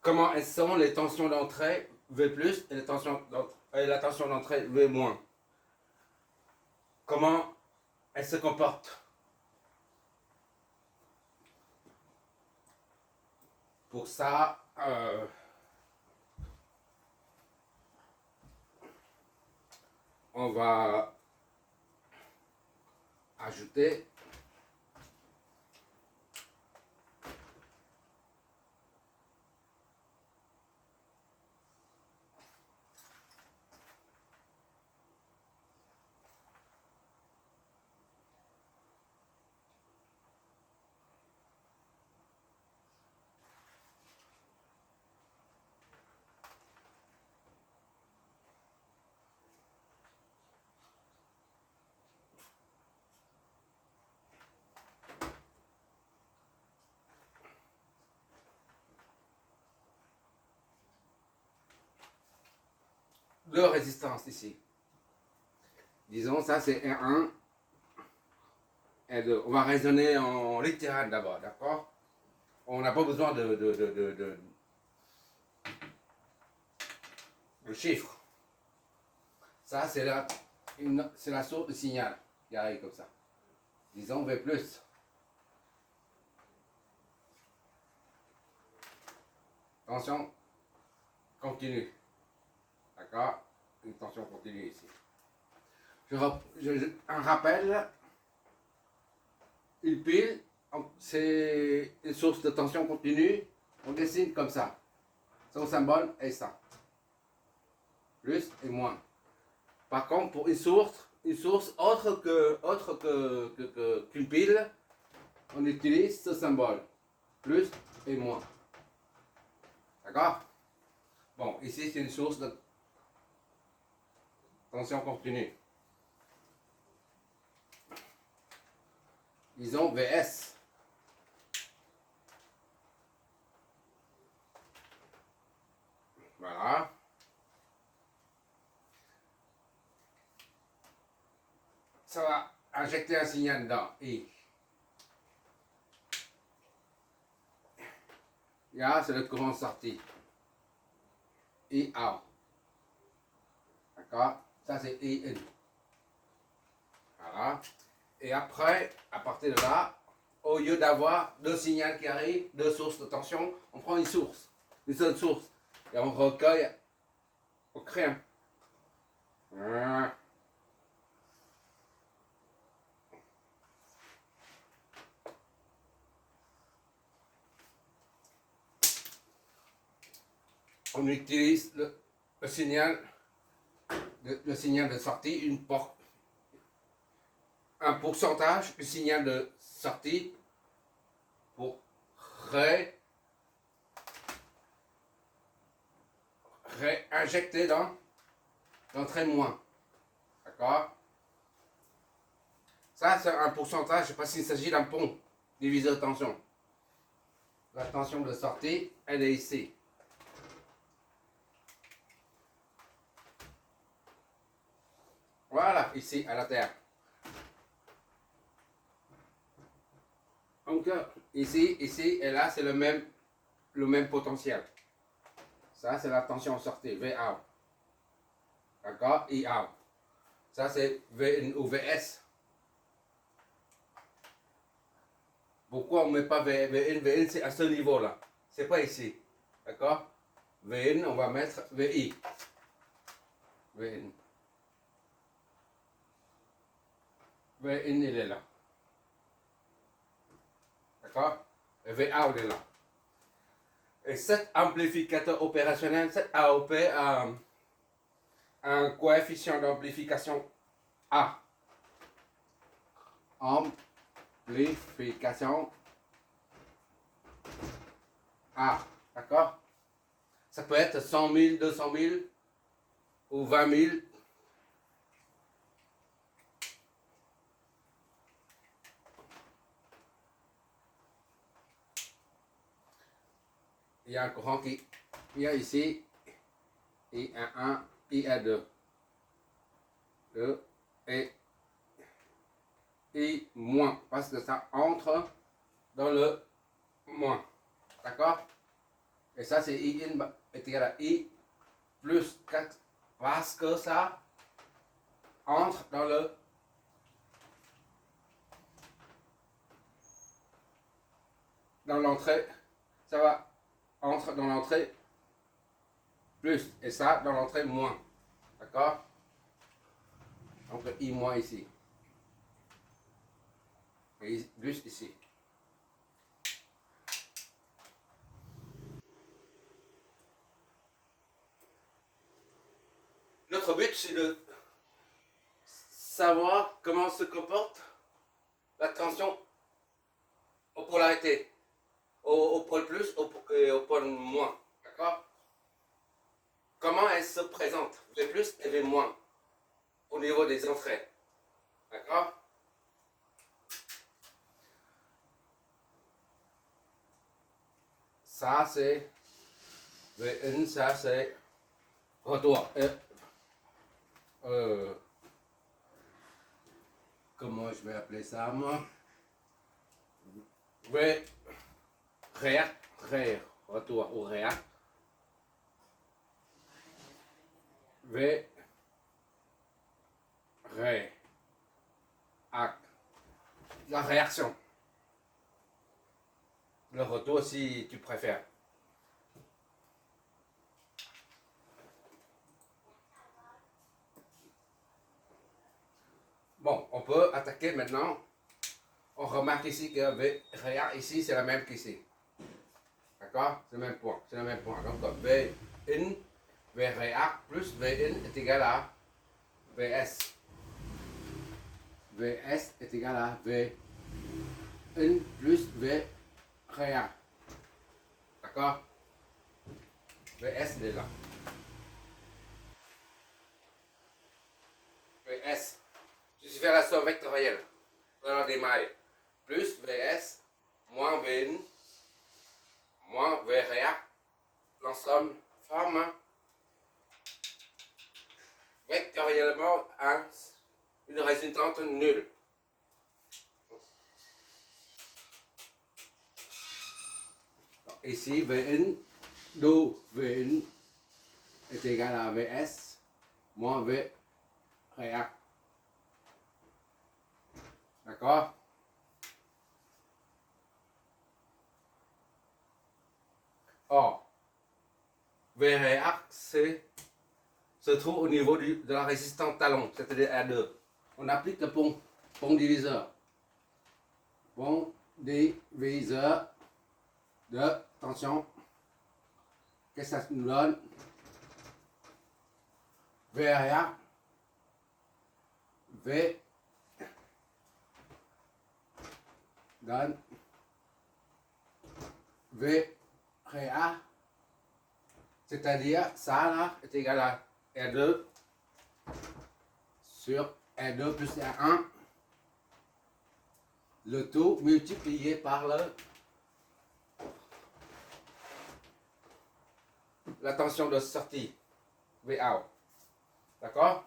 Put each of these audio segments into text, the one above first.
comment elles sont les tensions d'entrée V+, et la tension d'entrée V-. Comment elles se comportent. Pour ça, on va ajouter deux résistances ici. Disons, ça c'est R1 et 2. On va raisonner en littéral d'abord, d'accord? On n'a pas besoin de chiffres. Ça, c'est la source de signal qui arrive comme ça. Disons V+. Tension continue. D'accord? Une tension continue ici. Un rappel, une pile, c'est une source de tension continue. On dessine comme ça. Son symbole est ça. Plus et moins. Par contre, pour une source autre qu'une pile, on utilise ce symbole. Plus et moins. D'accord? Bon, ici c'est une source de tension continue. Disons VS. Voilà. Ça va injecter un signal dedans. I. Là, c'est le courant sorti. I out. D'accord? Ça, c'est I in. Voilà. Et après, à partir de là, au lieu d'avoir deux signaux qui arrivent, deux sources de tension, on prend une source. Une seule source. Et on recueille au crayon. On utilise le signal de sortie, un pourcentage du signal de sortie pour réinjecter dans l'entrée moins. D'accord? Ça, c'est un pourcentage, je ne sais pas s'il s'agit d'un pont divisé de tension. La tension de sortie, elle est ici. Voilà, ici, à la terre. Donc, ici et là, c'est le même potentiel. Ça, c'est la tension sortie, VA. D'accord? IA. Ça, c'est VN ou VS. Pourquoi on ne met pas VN? VN, c'est à ce niveau-là. C'est pas ici. D'accord? VN, on va mettre VI. VN. VN, il est là. D'accord? Et VA, il est là. Et cet amplificateur opérationnel, cet AOP, a un coefficient d'amplification A. Amplification A. D'accord? Ça peut être 100 000, 200 000 ou 20 000. Il y a un courant il y a ici IA1, IA2. Et I moins, parce que ça entre dans le moins. D'accord? Et ça, c'est I in est égal à I plus 4 parce que ça entre dans l'entrée, ça va entre dans l'entrée plus et ça dans l'entrée moins. D'accord? Donc le I moins ici. Et plus ici. Notre but, c'est de savoir comment se comporte la tension aux polarités, au pôle plus et au pôle moins. D'accord? Comment elle se présente, V plus et V moins, au niveau des entrées. D'accord? Ça, c'est V1, ça, c'est retour. Comment je vais appeler ça, moi? V, retour ou réact. V, réact. La réaction. Le retour si tu préfères. Bon, on peut attaquer maintenant. On remarque ici que V réact ici, c'est la même qu'ici. D'accord? C'est le même point. C'est le même point. Donc V in, V réact plus V in est égal à Vs. Vs est égal à V in plus V réact. D'accord? Vs il est là. Vs, je suis faire la somme vectorielle dans des mailles. Plus Vs moins Vn moins V réact. L'ensemble forme vectoriellement une résultante nulle. Ici, Vn, d'où Vn est égal à Vs moins V réact. D'accord? Or, V réact se trouve au niveau de la résistance talon, c'est-à-dire R2. On applique le pont diviseur. Pont diviseur de tension. Qu'est-ce que ça nous donne? V réact, V donne V réact, c'est-à-dire ça là est égal à R2 sur R2 plus R1, le tout multiplié par la tension de sortie, VA. D'accord?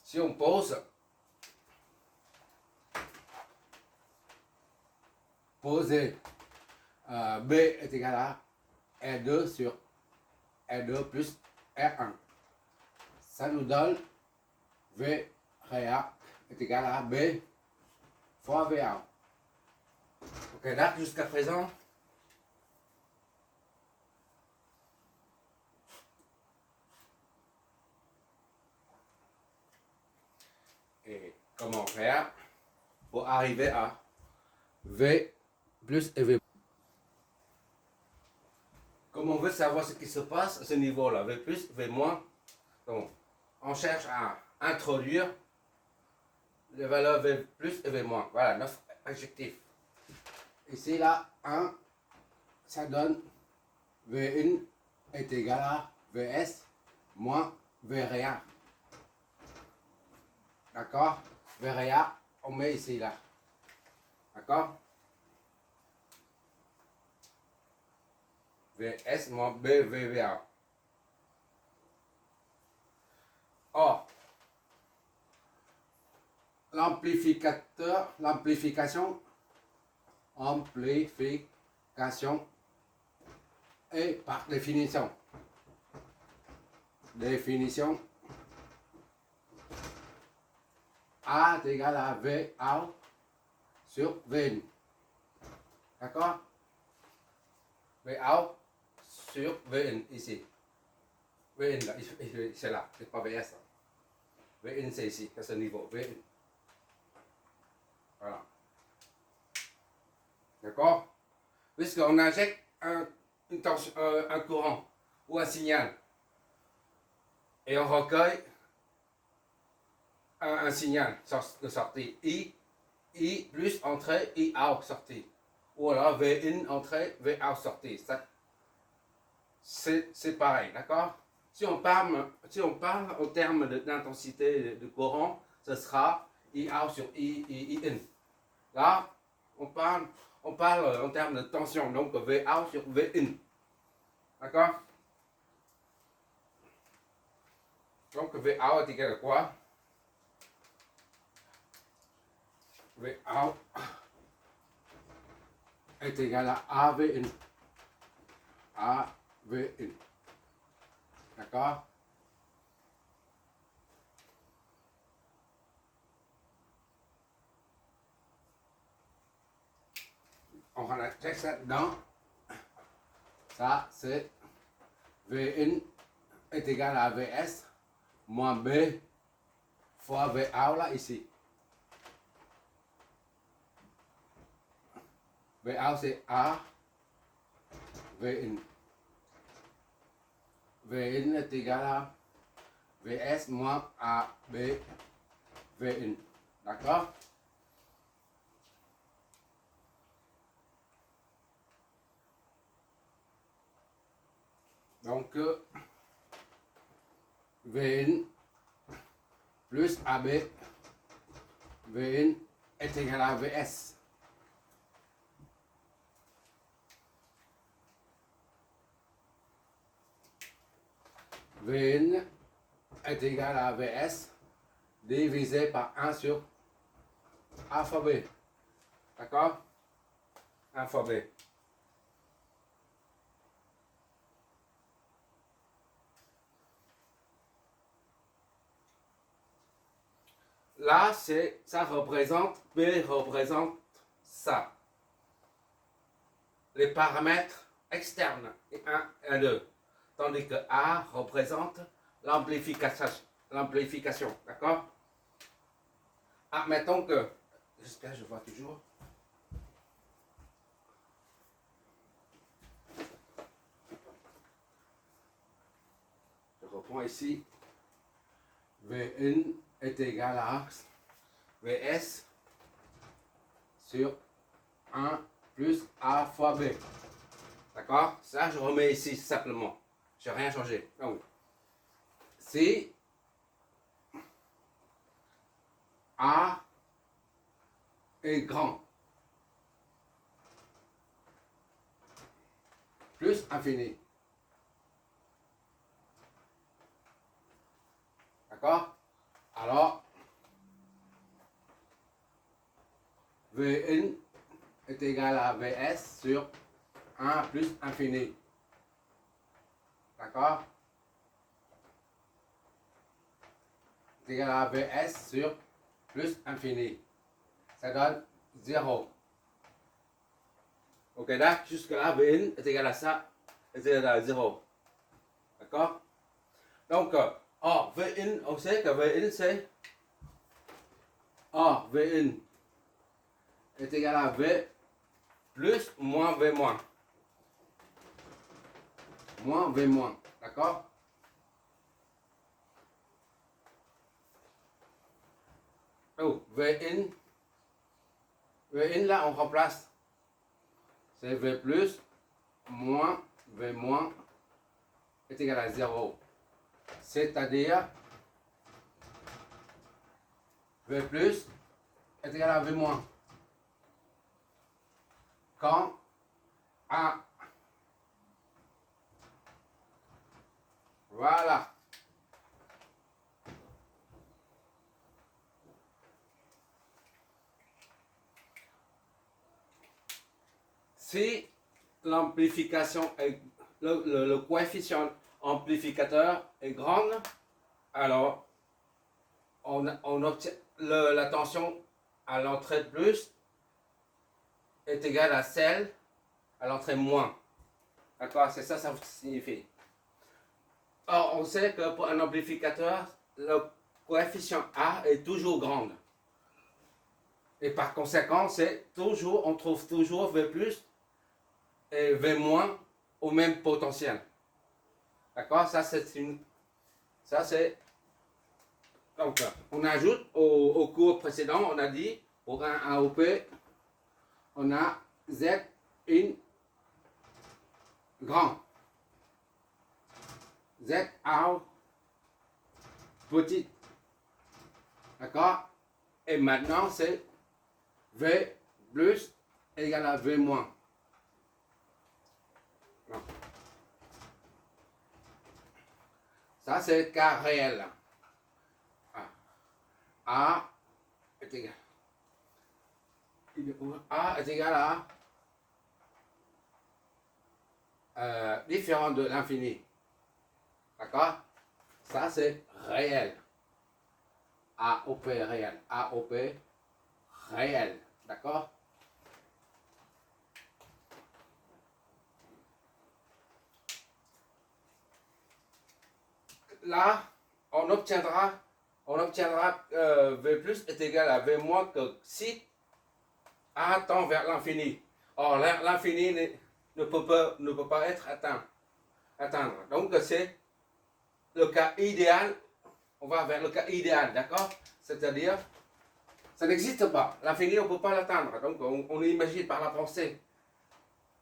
Si on pose poser B est égal à R2 sur R2 plus R1. Ça nous donne V réact est égal à B fois VA. Ok, là jusqu'à présent, et comment faire pour arriver à V plus et V. Comme on veut savoir ce qui se passe à ce niveau-là, V plus, V moins, donc on cherche à introduire les valeurs V plus et V moins. Voilà, 9 adjectifs. Ici, là, 1, ça donne V1 est égal à Vs moins V réa. D'accord? V réa, on met ici, là. D'accord? Vs moins BVVA. Or, l'amplification est par définition. A est égal à V out sur Vn. D'accord? V out sur Vn ici. Vn là, c'est là, c'est pas Vs. Vn c'est ici, à ce niveau. Vn. Voilà. D'accord? Puisqu'on injecte un courant ou un signal et on recueille un signal de sortie I plus entrée, I out sortie. Ou alors V in entrée, V out sortie. C'est pareil, d'accord? Si on parle au terme d'intensité de courant, ce sera I out sur I in. Là, on parle en termes de tension, donc V out sur V in. D'accord? Donc V out est égal à quoi? V out est égal à AV in. AV in. D'accord? On va check ça dedans. Ça, c'est V in est égal à Vs moins B fois V out là, ici. V out c'est A, V in. V in est égal à Vs moins AB, V in. D'accord? Donc, V in plus AB, V in est égal à Vs. Vn est égal à Vs divisé par 1 sur A fois B. D'accord? 1 fois B. Là, ça représente, B représente ça. Les paramètres externes, 1 et 2. Tandis que A représente l'amplification. D'accord? Admettons que, j'espère que je vois toujours. Je reprends ici. Vn est égal à Vs sur 1 plus A fois B. D'accord? Ça, je remets ici simplement. Je n'ai rien changé. Donc, si A est grand, plus infini. D'accord? Alors, Vn est égal à Vs sur 1 plus infini. D'accord? C'est égal à Vs sur plus infini. Ça donne 0. Ok, là, jusque là, Vn est égal à ça, est égal à 0. D'accord? Donc, Vn, on sait que Vn c'est Vn est égal à V plus moins V moins. Moins V moins. D'accord? Oh, Vn là, on remplace. C'est V plus moins V moins est égal à 0. C'est-à-dire V plus est égal à V moins. Quand A. Voilà. si l'amplification est, le coefficient amplificateur est grand, alors on obtient la tension à l'entrée plus est égale à celle à l'entrée moins. D'accord? C'est ça, ça signifie. Or, on sait que pour un amplificateur, le coefficient A est toujours grand. Et par conséquent, on trouve toujours V plus et V moins au même potentiel. D'accord? Ça, c'est. Donc, on ajoute au cours précédent, on a dit, pour un AOP, on a Z in grand. Z out petit. D'accord? Et maintenant, c'est V plus égale à V moins. Non. Ça, c'est le cas réel. A est égal. A est égal à différent de l'infini. D'accord? Ça, c'est réel. AOP réel. AOP réel. D'accord? Là, on obtiendra V plus est égal à V moins que si A tend vers l'infini. Or, l'infini ne peut pas être atteindre. Donc, c'est le cas idéal. On va vers le cas idéal, d'accord? C'est-à-dire, ça n'existe pas. L'infini, on ne peut pas l'atteindre. Donc, on imagine par la pensée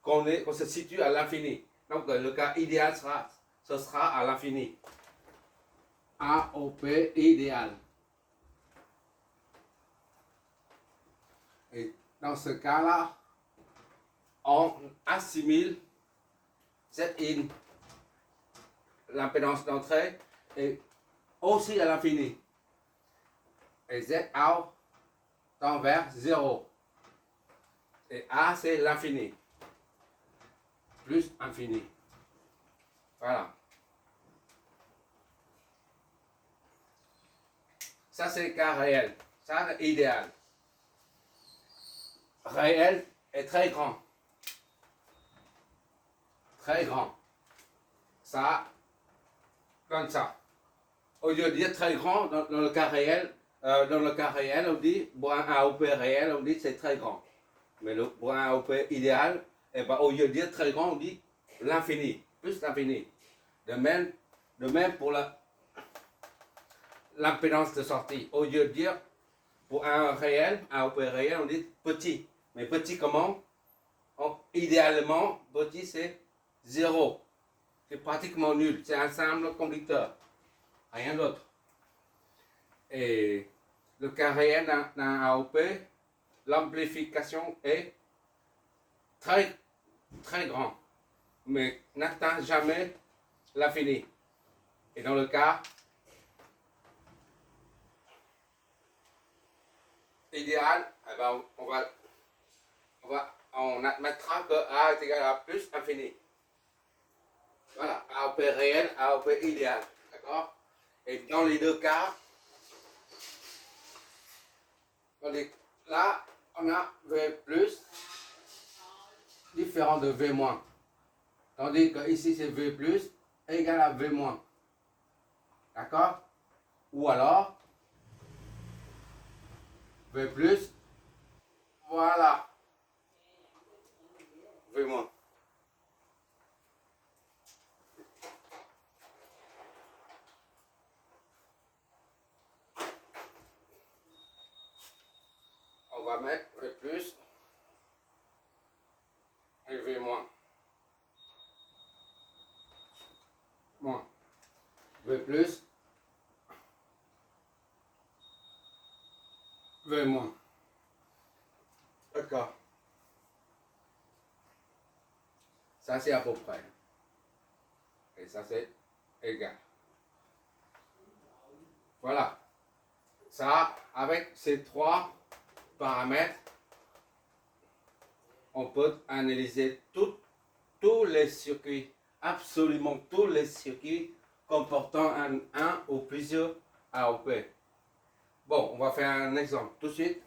qu'on se situe à l'infini. Donc, le cas idéal ce sera à l'infini. AOP idéal. Et dans ce cas-là, on assimile Z in, l'impédance d'entrée, et aussi à l'infini. Et Z out tend vers 0. Et A, c'est l'infini. Plus infini. Voilà. Ça, c'est le cas réel. Ça, c'est idéal. Réel est très grand. Très grand. Ça, comme ça. Au lieu de dire très grand, dans le cas réel, on dit, pour un AOP réel, on dit c'est très grand. Mais pour un AOP idéal, eh ben, au lieu de dire très grand, on dit l'infini, plus l'infini. De même pour l'impédance de sortie. Au lieu de dire pour un réel, un AOP réel, on dit petit. Mais petit comment? Idéalement, petit c'est 0. C'est pratiquement nul. C'est un simple conducteur. Rien d'autre. Et le cas réel d'un AOP, l'amplification est très, très grand, mais n'atteint jamais l'infini. Et dans le cas idéal, eh ben, on admettra que A est égal à plus infini. Voilà, AOP réel, AOP idéal. D'accord? Et dans les deux cas, là, on a V plus différent de V moins. Tandis que ici, c'est V plus égal à V moins. D'accord? Ou alors, V plus, voilà, V moins. On va mettre V plus et V moins. Moins. V plus, V moins. D'accord. Ça, c'est à peu près. Et ça, c'est égal. Voilà. Ça, avec ces trois paramètres, on peut analyser tous les circuits, absolument tous les circuits comportant un ou plusieurs AOP. Bon, on va faire un exemple tout de suite.